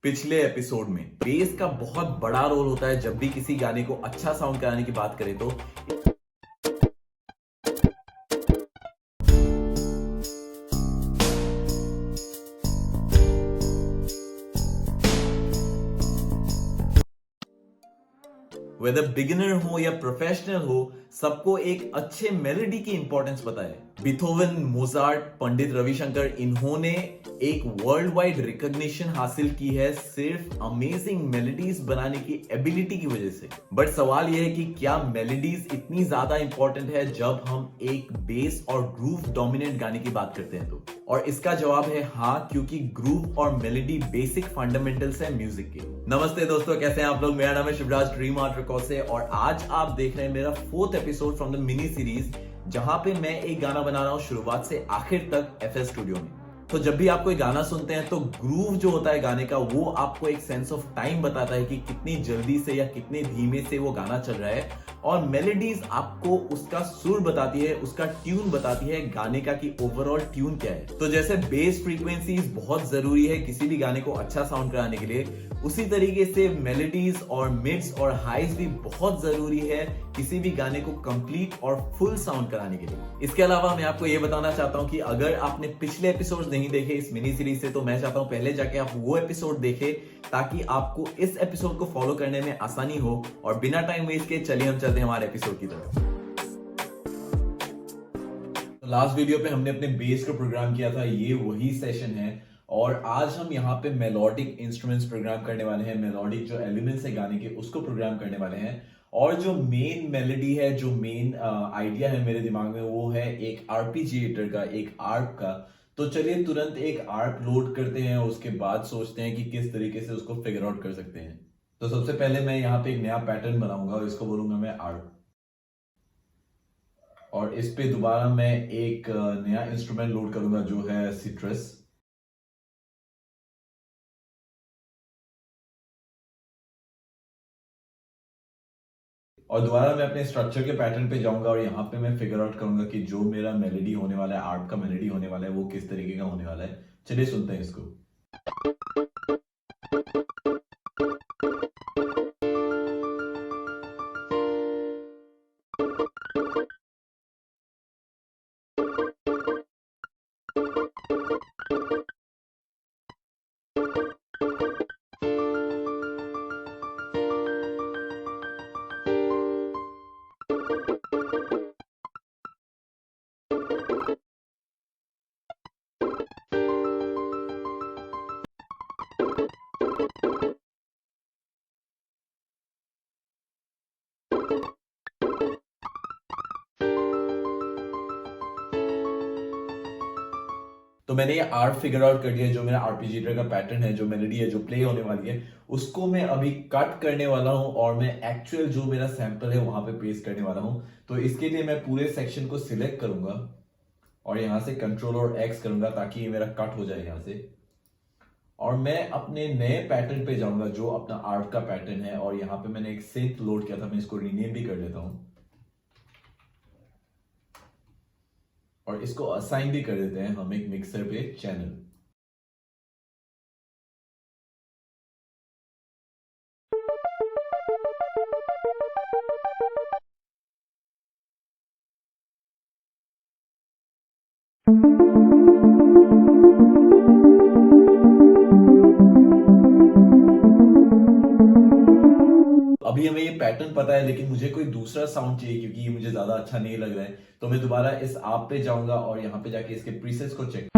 पिछले एपिसोड में बेस का बहुत बड़ा रोल होता है जब भी किसी गाने को अच्छा साउंड कराने की बात करें तो वेदर बिगिनर हो या प्रोफेशनल हो, सबको एक अच्छे मेलोडी की इंपॉर्टेंस पता है। बीथोवन, मोजार्ट, पंडित रविशंकर, इन्होंने एक वर्ल्ड वाइड रिकॉग्निशन हासिल की है सिर्फ अमेजिंग मेलोडीज बनाने की एबिलिटी की वजह से। बट सवाल यह है कि क्या मेलोडीज इतनी ज्यादा इंपॉर्टेंट है जब हम एक बेस और ग्रूव डोमिनेंट गाने की बात करते हैं तो? और इसका जवाब है हाँ, क्योंकि ग्रूव और मेलोडी बेसिक फंडामेंटल्स है म्यूजिक के। नमस्ते दोस्तों, कैसे हैं आप लोग? मेरा नाम है शिवराज ड्रीम आर्ट रिकॉर्ड से और आज आप देख रहे हैं मेरा 4th episode from the mini series, जहां पे मैं एक गाना बना रहा हूं शुरुआत से आखिर तक FL स्टूडियो में। तो जब भी आप कोई गाना सुनते हैं तो ग्रूव जो होता है गाने का, वो आपको एक सेंस ऑफ टाइम बताता है कि कितनी जल्दी से या कितने धीमे से वो गाना चल रहा है, और मेलोडीज आपको उसका सुर बताती है, उसका ट्यून बताती है गाने का कि ओवरऑल ट्यून क्या है। तो जैसे बेस फ्रीक्वेंसीज बहुत जरूरी है किसी भी गाने को अच्छा साउंड कराने के लिए, उसी तरीके से मेलोडीज और मिड्स और हाइज भी बहुत जरूरी है किसी भी गाने को कंप्लीट और फुल साउंड कराने के लिए। इसके अलावा मैं आपको यह बताना चाहता हूं कि अगर आपने पिछले एपिसोड्स नहीं देखे इस मिनी सीरीज से, तो मैं चाहता हूं पहले जाके आप वो एपिसोड देखें ताकि आपको इस एपिसोड को फॉलो करने में आसानी हो। और बिना टाइम वेस्ट के चलिए हम चलते हैं हमारे एपिसोड की तरफ। लास्ट वीडियो पे हमने अपने बेस को प्रोग्राम किया था, ये वही सेशन है। और आज हम यहाँ पे मेलोडिक इंस्ट्रूमेंट्स प्रोग्राम करने वाले हैं, मेलोडिक जो एलिमेंट्स है गाने के उसको प्रोग्राम करने वाले हैं। और जो मेन मेलोडी है, जो मेन आइडिया है मेरे दिमाग में, वो है एक आर्पिजिएटर का, एक आर्प का। तो चलिए तुरंत एक आर्प लोड करते हैं, उसके बाद सोचते हैं कि किस तरीके से उसको फिगर आउट कर सकते हैं। तो सबसे पहले मैं यहाँ पे एक नया पैटर्न बनाऊंगा और इसको बोलूंगा मैं आर्प। और इस पे दोबारा मैं एक नया इंस्ट्रूमेंट लोड करूंगा जो है सिट्रस। और दोबारा मैं अपने स्ट्रक्चर के पैटर्न पे जाऊंगा और यहाँ पे मैं फिगर आउट करूंगा कि जो मेरा मेलोडी होने वाला है, आर्प का मेलोडी होने वाला है, वो किस तरीके का होने वाला है। चलिए सुनते हैं इसको। तो मैंने ये आर्प फिगर आउट कर दिया, जो मेरा आर्पिजिएटर का पैटर्न है, जो मेलोडी है, जो प्ले होने वाली है, उसको मैं अभी कट करने वाला हूं और मैं एक्चुअल जो मेरा सैंपल है वहां पे पेस्ट करने वाला हूं। तो इसके लिए मैं पूरे सेक्शन को सिलेक्ट करूंगा और यहां से कंट्रोल और एक्स करूंगा ताकि ये मेरा कट हो जाए यहां से। और मैं अपने नए पैटर्न पे जाऊंगा जो अपना आर्प का पैटर्न है, और यहाँ पे मैंने एक सिंथ लोड किया था, मैं इसको रीनेम भी कर देता हूं और इसको असाइन भी कर देते हैं हम एक मिक्सर पे चैनल। अभी हमें ये पैटर्न पता है, लेकिन मुझे कोई दूसरा साउंड चाहिए क्योंकि ये मुझे ज्यादा अच्छा नहीं लग रहा है। तो मैं दोबारा इस आप पे जाऊंगा और यहाँ पे जाके इसके प्रीसेट्स को चेक।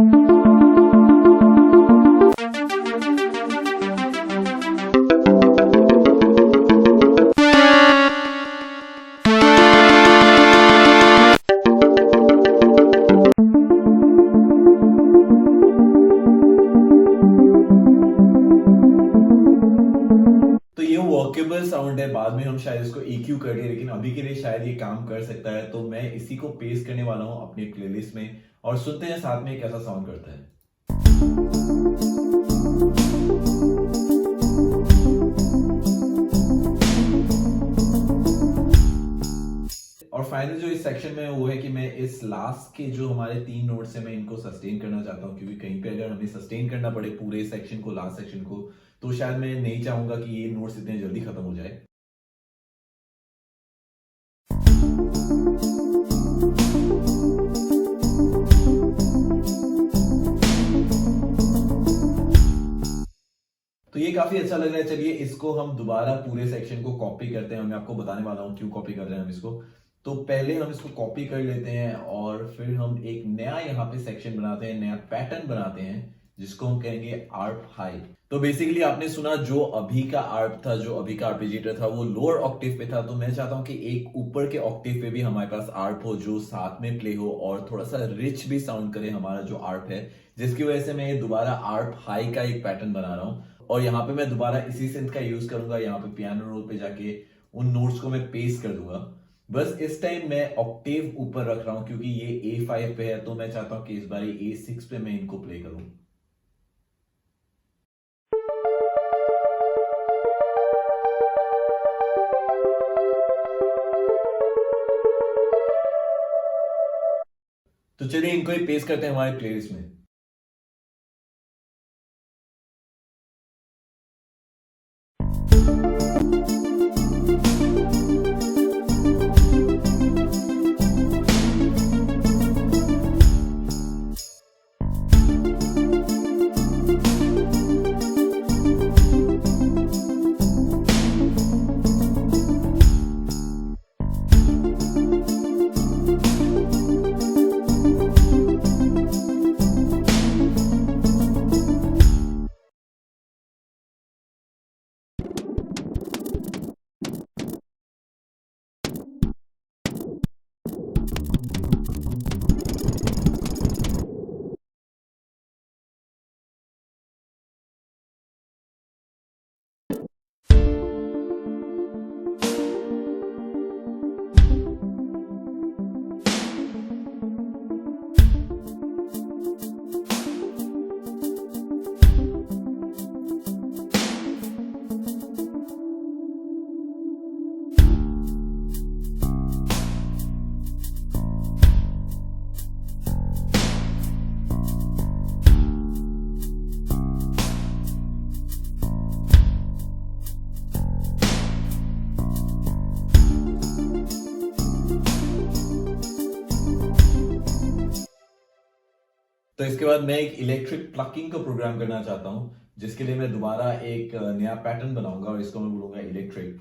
तो ये वर्केबल साउंड है, बाद में हम शायद इसको EQ कर दें, लेकिन अभी के लिए शायद ये काम कर सकता है। तो मैं इसी को पेस्ट करने वाला हूं अपनी प्लेलिस्ट में और सुनते हैं साथ में कैसा साउंड करता है। और फाइनल जो इस सेक्शन में वो है कि मैं इस इस लास्ट के जो हमारे 3 नोट्स हैं मैं इनको सस्टेन करना चाहता हूँ, क्योंकि कहीं पे अगर हमें सस्टेन करना पड़े पूरे सेक्शन को, लास्ट सेक्शन को, तो शायद मैं नहीं चाहूंगा कि ये नोट्स इतने जल्दी खत्म हो जाए। तो ये काफी अच्छा लग रहा है। चलिए इसको हम दोबारा पूरे सेक्शन को कॉपी करते हैं। मैं आपको बताने वाला हूं क्यों कॉपी कर रहे हैं हम इसको। तो पहले हम इसको कॉपी कर लेते हैं और फिर हम एक नया यहाँ पे सेक्शन बनाते हैं, नया पैटर्न बनाते हैं जिसको हम कहेंगे आर्प हाई। तो बेसिकली आपने सुना जो अभी का आर्प था, जो अभी का आर्पेजिएटर था, वो लोअर ऑक्टेव पे था। तो मैं चाहता हूं कि एक ऊपर के ऑक्टेव पे भी हमारे पास आर्प हो जो साथ में प्ले हो और थोड़ा सा रिच भी साउंड करे हमारा जो आर्प है, जिसकी वजह से मैं दोबारा आर्प हाई का एक पैटर्न बना रहा हूं। और यहाँ पे मैं दोबारा इसी सिंथ का यूज करूंगा। यहाँ पे पियानो रोल पे जाके उन नोट्स को मैं पेस्ट कर दूंगा। बस इस टाइम मैं ऑक्टेव ऊपर रख रहा हूं क्योंकि ये A5 पे है, तो मैं चाहता हूं कि इस बार A6 पे मैं इनको प्ले करूं। तो चलिए इनको ही पेस्ट करते हैं हमारे प्लेलिस्ट में। तो इसके बाद मैं एक इलेक्ट्रिक प्लकिंग का प्रोग्राम करना चाहता हूं, जिसके लिए मैं दोबारा एक नया पैटर्न बनाऊंगा और इसको मैं बोलूंगा इलेक्ट्रिक।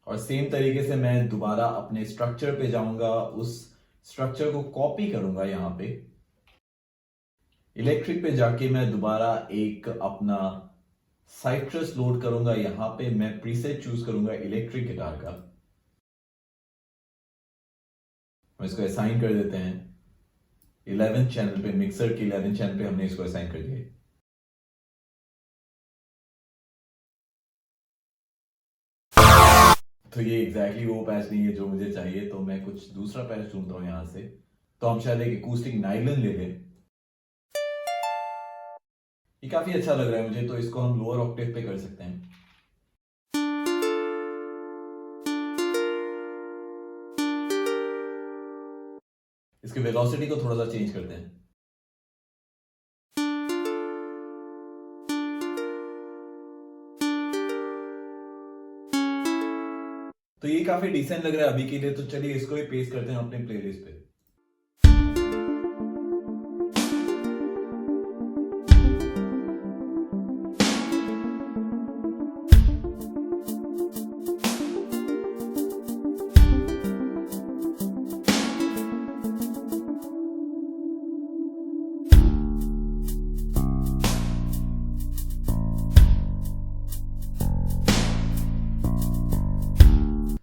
और सेम तरीके से मैं दोबारा अपने स्ट्रक्चर पे जाऊंगा, उस स्ट्रक्चर को कॉपी करूंगा। यहां पे इलेक्ट्रिक पे जाके मैं दोबारा एक अपना साइट्रस लोड करूंगा। यहां पे मैं प्रीसेट चूज करूंगा इलेक्ट्रिक गिटार का। हम इसको असाइन कर देते हैं 11th चैनल पे, मिक्सर के 11th चैनल पे हमने इसको असाइन कर दिया। तो ये एग्जैक्टली वो पैच नहीं है जो मुझे चाहिए, तो मैं कुछ दूसरा पैच ढूंढता हूं यहां से। तो हम शायद एक एकूस्टिक नाइलन ले लें। ये काफी अच्छा लग रहा है मुझे, तो इसको हम लोअर ऑक्टेव पे कर सकते हैं। इसकी वेलोसिटी को थोड़ा सा चेंज करते हैं। तो ये काफी डिसेंट लग रहा है अभी के लिए। तो चलिए इसको भी पेस्ट करते हैं अपने प्लेलिस्ट पे।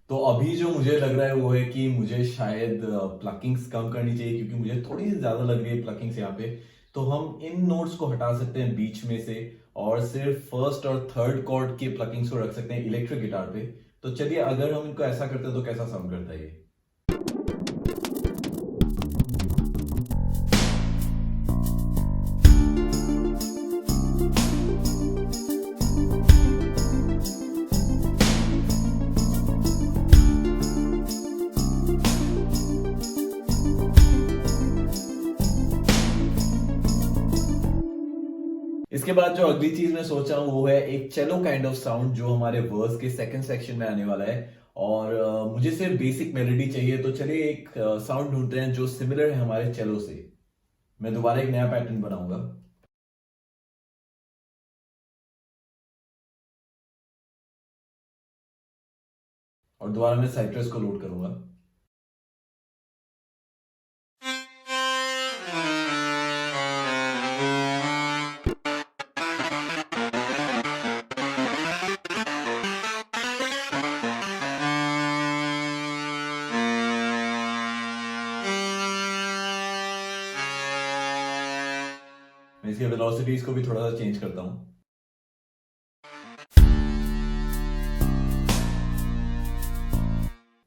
तो अभी जो मुझे लग रहा है वो है कि मुझे शायद प्लकिंग्स कम करनी चाहिए, क्योंकि मुझे थोड़ी सी ज्यादा लग रही है प्लकिंग्स यहाँ पे। तो हम इन नोट्स को हटा सकते हैं बीच में से और सिर्फ फर्स्ट और थर्ड कॉर्ड के प्लकिंग्स को रख सकते हैं इलेक्ट्रिक गिटार पे। तो चलिए अगर हम इनको ऐसा करते हैं तो कैसा साउंड करता है ये। उसके बाद जो अगली चीज मैं सोचा हूँ वो है एक चेलो काइंड ऑफ साउंड जो हमारे वर्स के सेकंड सेक्शन में आने वाला है। और मुझे सिर्फ बेसिक मेलोडी चाहिए, तो चलिए एक साउंड ढूंढते हैं जो सिमिलर है हमारे चेलो से। मैं दोबारा एक नया पैटर्न बनाऊंगा। और दोबारा मैं साइट्रस को लोड करूंगा। मैं इसकी वेलोसिटीज को भी थोड़ा सा चेंज करता हूं।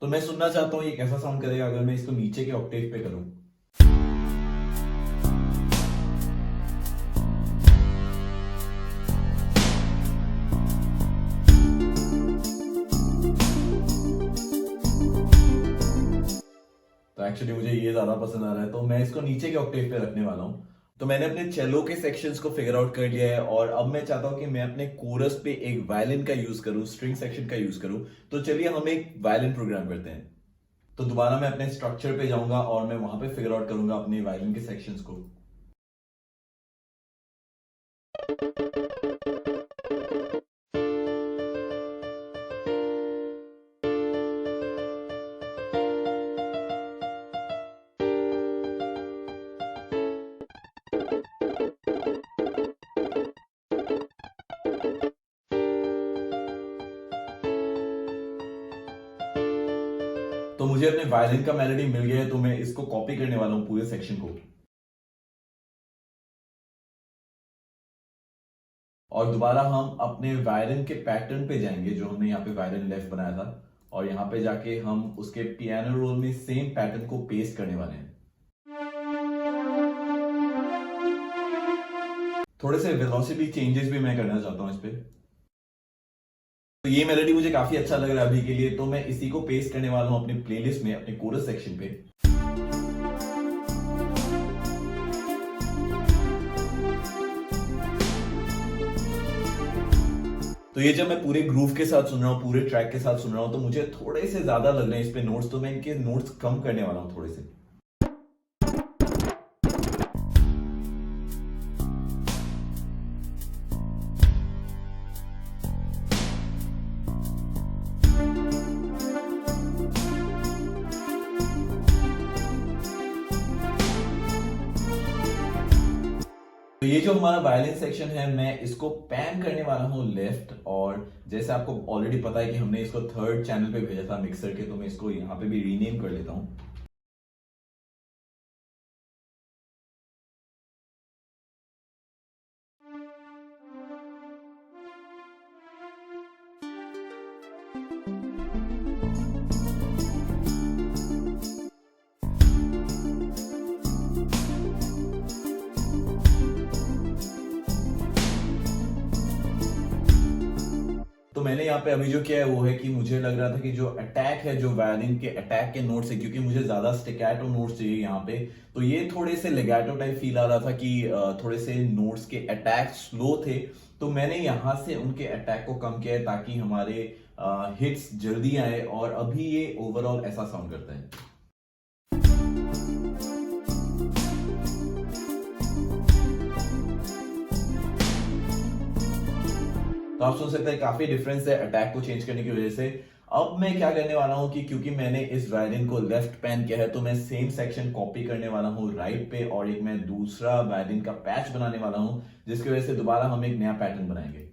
तो मैं सुनना चाहता हूं ये कैसा साउंड करेगा अगर मैं इसको नीचे के ऑक्टेव पे करूं। तो एक्चुअली मुझे ये ज्यादा पसंद आ रहा है, तो मैं इसको नीचे के ऑक्टेव पे रखने वाला हूं। तो मैंने अपने चेलो के सेक्शंस को फिगर आउट कर लिया है और अब मैं चाहता हूं कि मैं अपने कोरस पे एक वायलिन का यूज करूं, स्ट्रिंग सेक्शन का यूज करूं। तो चलिए हम एक वायलिन प्रोग्राम करते हैं। तो दोबारा मैं अपने स्ट्रक्चर पे जाऊंगा और मैं वहां पे फिगर आउट करूंगा अपने वायलिन के सेक्शंस को। तो मुझे अपने वायलिन का मेलोडी मिल गया है, तो मैं इसको कॉपी करने वाला हूं पूरे सेक्शन को। और दोबारा हम अपने वायलिन के पैटर्न पे जाएंगे जो हमने यहाँ पे वायलिन लेफ्ट बनाया था, और यहाँ पे जाके हम उसके पियानो रोल में सेम पैटर्न को पेस्ट करने वाले हैं। थोड़े से वेलोसिटी चेंजेस भी मैं करना चाहता हूं इस पे। तो ये मेलोडी मुझे काफी अच्छा लग रहा है अभी के लिए, तो मैं इसी को पेस्ट करने वाला हूं अपनी प्लेलिस्ट में, अपने कोरस सेक्शन पे। तो ये जब मैं पूरे ग्रूव के साथ सुन रहा हूँ, पूरे ट्रैक के साथ सुन रहा हूँ, तो मुझे थोड़े से ज्यादा लग रहे हैं इस पे नोट्स, तो मैं इनके नोट्स कम करने वाला हूँ थोड़े से। तो ये जो हमारा वायलिन सेक्शन है, मैं इसको पैन करने वाला हूँ लेफ्ट। और जैसे आपको ऑलरेडी पता है कि हमने इसको थर्ड चैनल पे भेजा था मिक्सर के, तो मैं इसको यहाँ पे भी रीनेम कर लेता हूँ। तो मैंने यहाँ पे अभी जो किया है वो है कि मुझे लग रहा था कि जो अटैक है, जो वायलिन के अटैक के नोट्स है, क्योंकि मुझे ज्यादा स्टिकैटो नोट्स चाहिए यहाँ पे, तो ये थोड़े से लेगैटो टाइप फील आ रहा था कि थोड़े से नोट्स के अटैक स्लो थे। तो मैंने यहाँ से उनके अटैक को कम किया है ताकि हमारे हिट्स जल्दी आए, और अभी ये ओवरऑल ऐसा साउंड करता है। तो आप सुन सकते हैं काफी डिफरेंस है अटैक को चेंज करने की वजह से। अब मैं क्या करने वाला हूं कि क्योंकि मैंने इस वायलिन को लेफ्ट पैन किया है, तो मैं सेम सेक्शन कॉपी करने वाला हूं राइट पे, और एक मैं दूसरा वायलिन का पैच बनाने वाला हूं, जिसकी वजह से दोबारा हम एक नया पैटर्न बनाएंगे।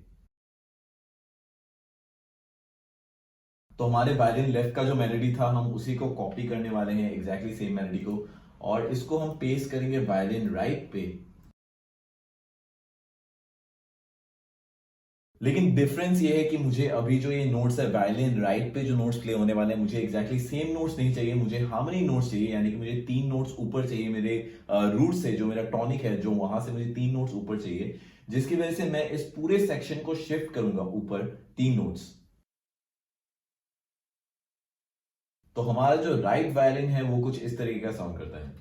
तो हमारे वायलिन लेफ्ट का जो मेलोडी था, हम उसी को कॉपी करने वाले हैं, एग्जैक्टली सेम मेलोडी को, और इसको हम पेस्ट करेंगे वायलिन राइट पे। लेकिन डिफरेंस ये है कि मुझे अभी जो ये नोट्स है वायलिन राइट पे जो नोट्स प्ले होने वाले हैं, मुझे एग्जैक्टली सेम नोट्स नहीं चाहिए, मुझे हार्मनी नोट्स चाहिए, यानी कि मुझे 3 नोट्स ऊपर चाहिए मेरे रूट से, जो मेरा टॉनिक है, जो वहां से मुझे 3 नोट्स ऊपर चाहिए, जिसकी वजह से मैं इस पूरे सेक्शन को शिफ्ट करूंगा ऊपर 3 नोट्स। तो हमारा जो राइट वायलिन है वो कुछ इस तरीके का साउंड करता है।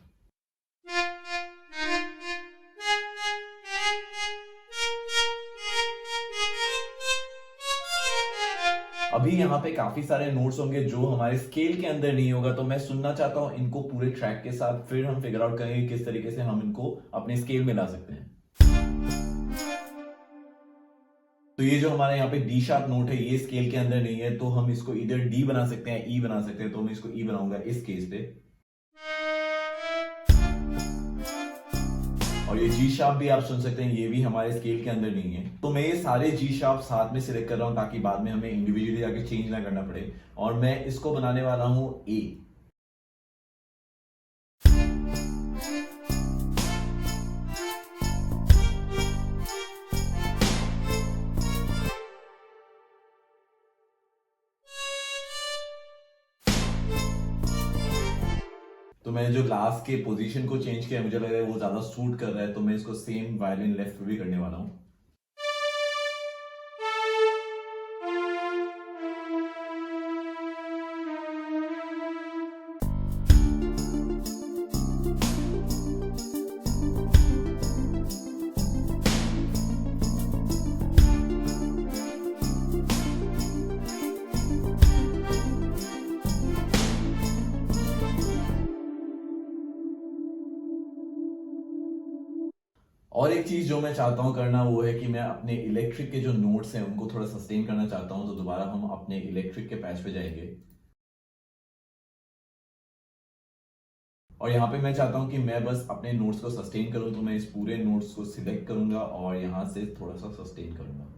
अभी यहाँ पे काफी सारे नोट्स होंगे जो हमारे स्केल के अंदर नहीं होगा, तो मैं सुनना चाहता हूँ इनको पूरे ट्रैक के साथ, फिर हम फिगर आउट करेंगे किस तरीके से हम इनको अपने स्केल में ला सकते हैं। तो ये जो हमारे यहाँ पे डी शार्प नोट है ये स्केल के अंदर नहीं है, तो हम इसको इधर डी बना सकते हैं, ई बना सकते हैं, तो मैं इसको ई बनाऊंगा इस केस पे। और ये जी शार्प भी आप सुन सकते हैं, ये भी हमारे स्केल के अंदर नहीं है। तो मैं ये सारे जी शार्प साथ में सिलेक्ट कर रहा हूं ताकि बाद में हमें इंडिविजुअली जाके चेंज ना करना पड़े। और मैं इसको बनाने वाला हूं ए। तो मैंने जो लास्ट के पोजीशन को चेंज किया, मुझे लग रहा है वो ज्यादा सूट कर रहा है, तो मैं इसको सेम वायलिन लेफ्ट पे भी करने वाला हूं। और एक चीज जो मैं चाहता हूं करना वो है कि मैं अपने इलेक्ट्रिक के जो नोट्स हैं उनको थोड़ा सस्टेन करना चाहता हूं, तो दोबारा हम अपने इलेक्ट्रिक के पैच पे जाएंगे। और यहाँ पे मैं चाहता हूं कि मैं बस अपने नोट्स को सस्टेन करूं, तो मैं इस पूरे नोट्स को सिलेक्ट करूंगा और यहां से थोड़ा सा सस्टेन करूंगा।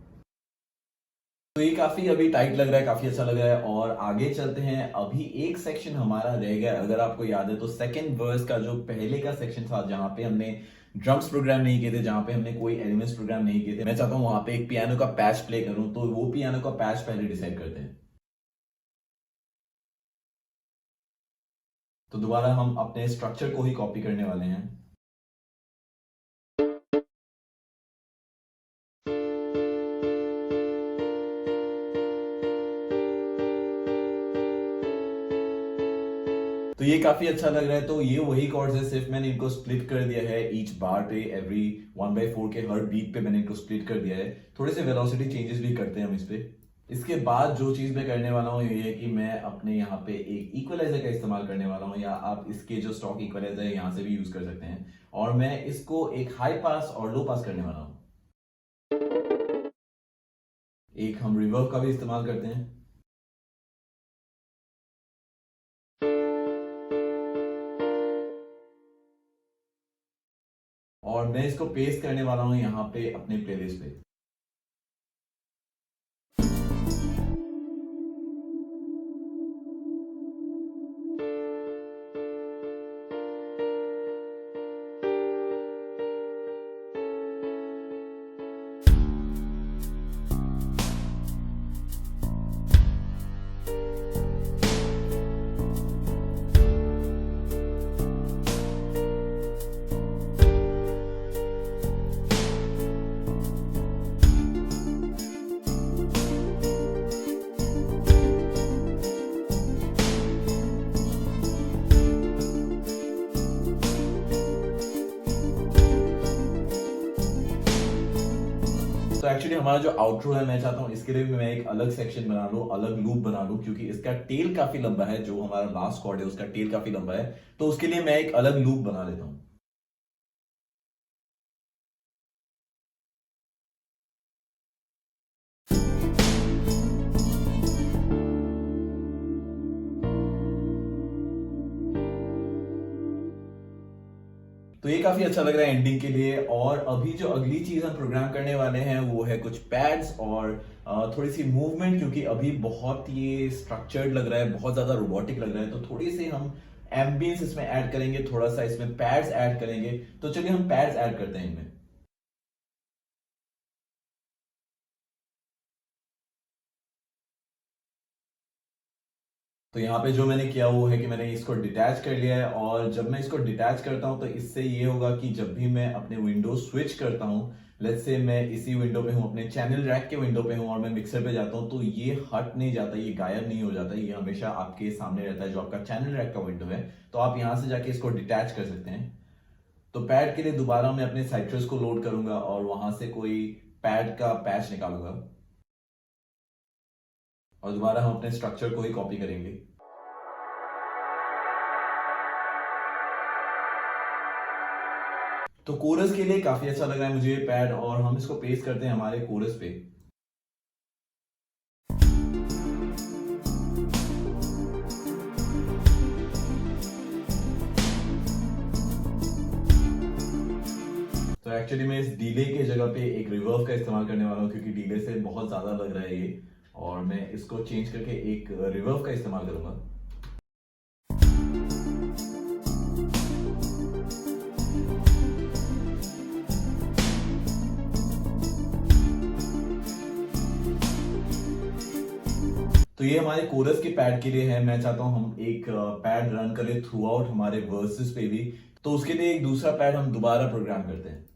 तो ये काफी अभी टाइट लग रहा है, काफी अच्छा लग रहा है। और आगे चलते हैं, अभी एक सेक्शन हमारा रह गया। अगर आपको याद है तो सेकंड वर्स का जो पहले का सेक्शन था जहां पे हमने ड्रम्स प्रोग्राम नहीं किए थे, जहां पे हमने कोई एलिमेंट्स प्रोग्राम नहीं किए थे, मैं चाहता हूं वहां पे एक पियानो का पैच प्ले करूं। तो वो पियानो का पैच पहले डिसाइड करते हैं। तो दोबारा हम अपने स्ट्रक्चर को ही कॉपी करने वाले हैं। तो ये काफी अच्छा लग रहा है। तो ये वही कॉर्ड्स है, सिर्फ मैंने इनको स्प्लिट कर दिया है ईच बार पे, एवरी 1/4 के हर बीट पे मैंने इनको स्प्लिट कर दिया है। थोड़े से वेलोसिटी चेंजेस भी करते हैं हम इस पे। इसके बाद जो चीज मैं करने वाला हूँ ये है कि मैं अपने यहाँ पे एक इक्वलाइजर का इस्तेमाल करने वाला हूँ, या आप इसके जो स्टॉक इक्वलाइजर है यहाँ से भी यूज कर सकते हैं। और मैं इसको एक हाई पास और लो पास करने वाला हूँ। एक हम रिवर्ब का भी इस्तेमाल करते हैं। और मैं इसको पेस्ट करने वाला हूँ यहाँ पे अपने प्लेलिस्ट पे। तो एक्चुअली हमारा जो आउटरो है, मैं चाहता हूं इसके लिए भी मैं एक अलग सेक्शन बना लूं, अलग लूप बना लूं, क्योंकि इसका टेल काफी लंबा है। जो हमारा लास्ट कॉर्ड है उसका टेल काफी लंबा है, तो उसके लिए मैं एक अलग लूप बना लेता हूं। तो ये काफी अच्छा लग रहा है एंडिंग के लिए। और अभी जो अगली चीज हम प्रोग्राम करने वाले हैं वो है कुछ पैड्स और थोड़ी सी मूवमेंट, क्योंकि अभी बहुत ये स्ट्रक्चर्ड लग रहा है, बहुत ज्यादा रोबोटिक लग रहा है। तो थोड़ी सी हम एम्बियंस इसमें ऐड करेंगे, थोड़ा सा इसमें पैड्स ऐड करेंगे। तो चलिए हम पैड्स ऐड करते हैं इनमें। तो यहाँ पे जो मैंने किया वो है कि मैंने इसको डिटैच कर लिया है। और जब मैं इसको डिटैच करता हूँ तो इससे ये होगा कि जब भी मैं अपने विंडो स्विच करता हूँ, लेट्स से मैं इसी विंडो पे हूँ, अपने चैनल रैक के विंडो पे हूँ, और मैं मिक्सर पे जाता हूँ, तो ये हट नहीं जाता, ये गायब नहीं हो जाता, ये हमेशा आपके सामने रहता है जो आपका चैनल रैक का विंडो है। तो आप यहाँ से जाके इसको डिटैच कर सकते हैं। तो पैड के लिए दोबारा मैं अपने साइट्रस को लोड करूंगा और वहां से कोई पैड का पैच निकालूंगा। और दोबारा हम अपने स्ट्रक्चर को ही कॉपी करेंगे। तो कोरस के लिए काफी अच्छा लग रहा है मुझे ये पैड, और हम इसको पेस्ट करते हैं हमारे कोरस पे। तो एक्चुअली मैं इस डीले के जगह पे एक रिवर्ब का इस्तेमाल करने वाला हूँ, क्योंकि डीले से बहुत ज्यादा लग रहा है ये, और मैं इसको चेंज करके एक रिवर्ब का इस्तेमाल करूंगा। तो ये हमारे कोरस के पैड के लिए है। मैं चाहता हूं हम एक पैड रन करें थ्रू आउट हमारे वर्सेस पे भी, तो उसके लिए एक दूसरा पैड हम दोबारा प्रोग्राम करते हैं।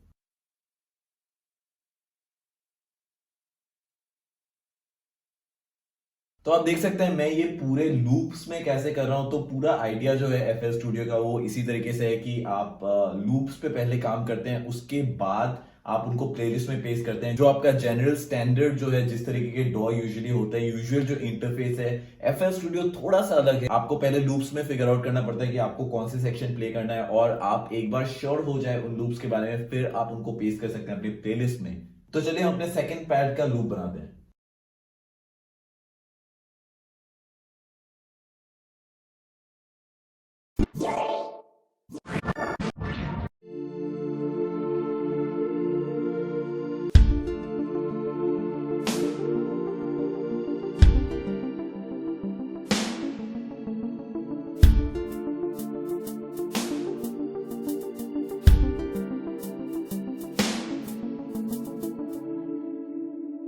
तो आप देख सकते हैं मैं ये पूरे लूप्स में कैसे कर रहा हूं। तो पूरा आइडिया जो है FL स्टूडियो का वो इसी तरीके से है कि आप लूप्स पे पहले काम करते हैं, उसके बाद आप उनको प्लेलिस्ट में पेस्ट करते हैं। जो आपका जनरल स्टैंडर्ड जो है, जिस तरीके के डॉ यूजुअली होता है, यूजुअल जो इंटरफेस है, FL स्टूडियो थोड़ा सा अलग है। आपको पहले लूप्स में फिगर आउट करना पड़ता है कि आपको कौन से सेक्शन प्ले करना है, और आप एक बार श्योर हो जाए उन लूप्स के बारे में, फिर आप उनको पेस्ट कर सकते हैं अपनी प्लेलिस्ट में। तो चलिए हम अपने सेकेंड पैड का लूप बनाते हैं।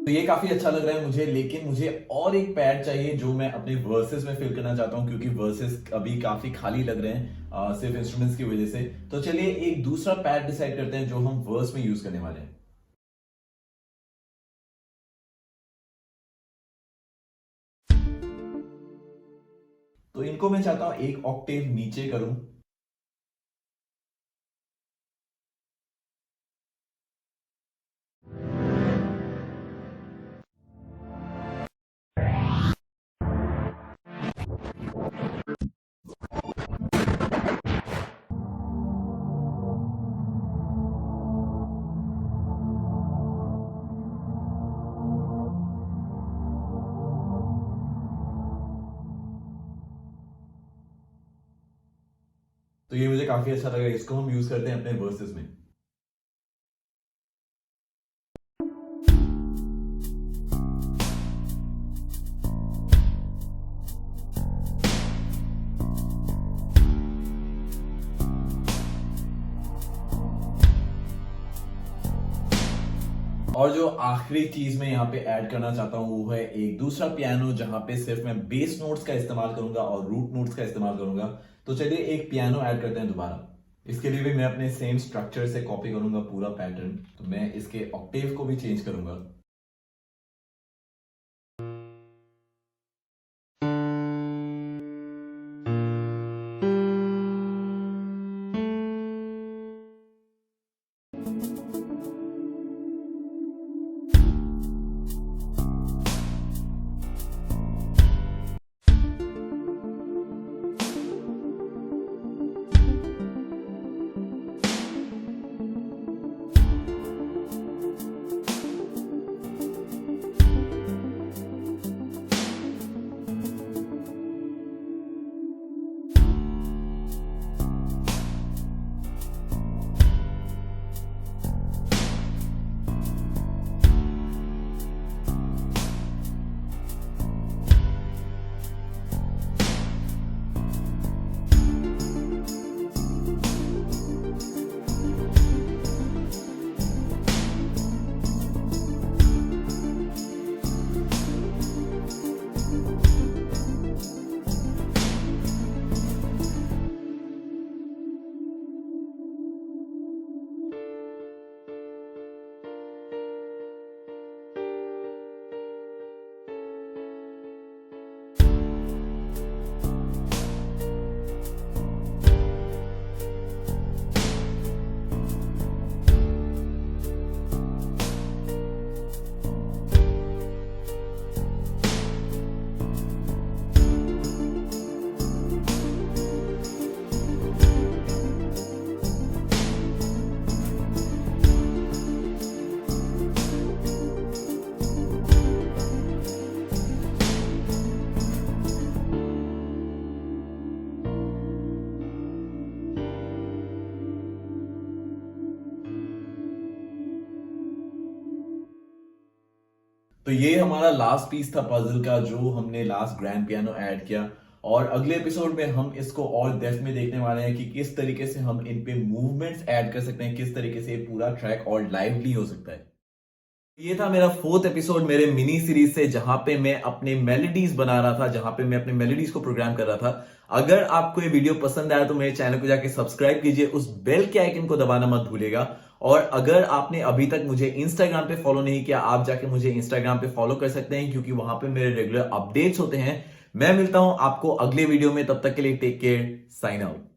तो ये काफी अच्छा लग रहा है मुझे, लेकिन मुझे और एक पैड चाहिए जो मैं अपने वर्सेस में फिल करना चाहता हूं, क्योंकि वर्सेस अभी काफी खाली लग रहे हैं सिर्फ इंस्ट्रूमेंट्स की वजह से। तो चलिए एक दूसरा पैड डिसाइड करते हैं जो हम वर्स में यूज करने वाले हैं। तो इनको मैं चाहता हूं एक ऑक्टेव नीचे करूं। तो ये मुझे काफी अच्छा लगा, इसको हम यूज करते हैं अपने वर्सेस में। और जो आखिरी चीज मैं यहाँ पे ऐड करना चाहता हूँ वो है एक दूसरा पियानो, जहां पे सिर्फ मैं बेस नोट्स का इस्तेमाल करूंगा और रूट नोट्स का इस्तेमाल करूंगा। तो चलिए एक पियानो ऐड करते हैं दोबारा। इसके लिए भी मैं अपने सेम स्ट्रक्चर से कॉपी करूंगा पूरा पैटर्न। तो मैं इसके ऑक्टेव को भी चेंज करूंगा। तो ये हमारा लास्ट पीस था पजल का जो हमने लास्ट ग्रैंड पियानो ऐड किया, और अगले एपिसोड में हम इसको और डेप्थ में देखने वाले हैं कि किस तरीके से हम इन पे मूवमेंट्स ऐड कर सकते हैं, किस तरीके से पूरा ट्रैक और लाइवली हो सकता है। ये था मेरा 4th एपिसोड मेरे मिनी सीरीज से, जहां पे मैं अपने मेलोडीज बना रहा था, जहां पे मैं अपने मेलोडीज को प्रोग्राम कर रहा था। अगर आपको ये वीडियो पसंद आया तो मेरे चैनल को जाके सब्सक्राइब कीजिए, उस बेल के आइकन को दबाना मत भूलिएगा। और अगर आपने अभी तक मुझे इंस्टाग्राम पे फॉलो नहीं किया, आप जाके मुझे इंस्टाग्राम पे फॉलो कर सकते हैं, क्योंकि वहां पे मेरे रेगुलर अपडेट्स होते हैं। मैं मिलता हूं आपको अगले वीडियो में, तब तक के लिए टेक केयर, साइन आउट।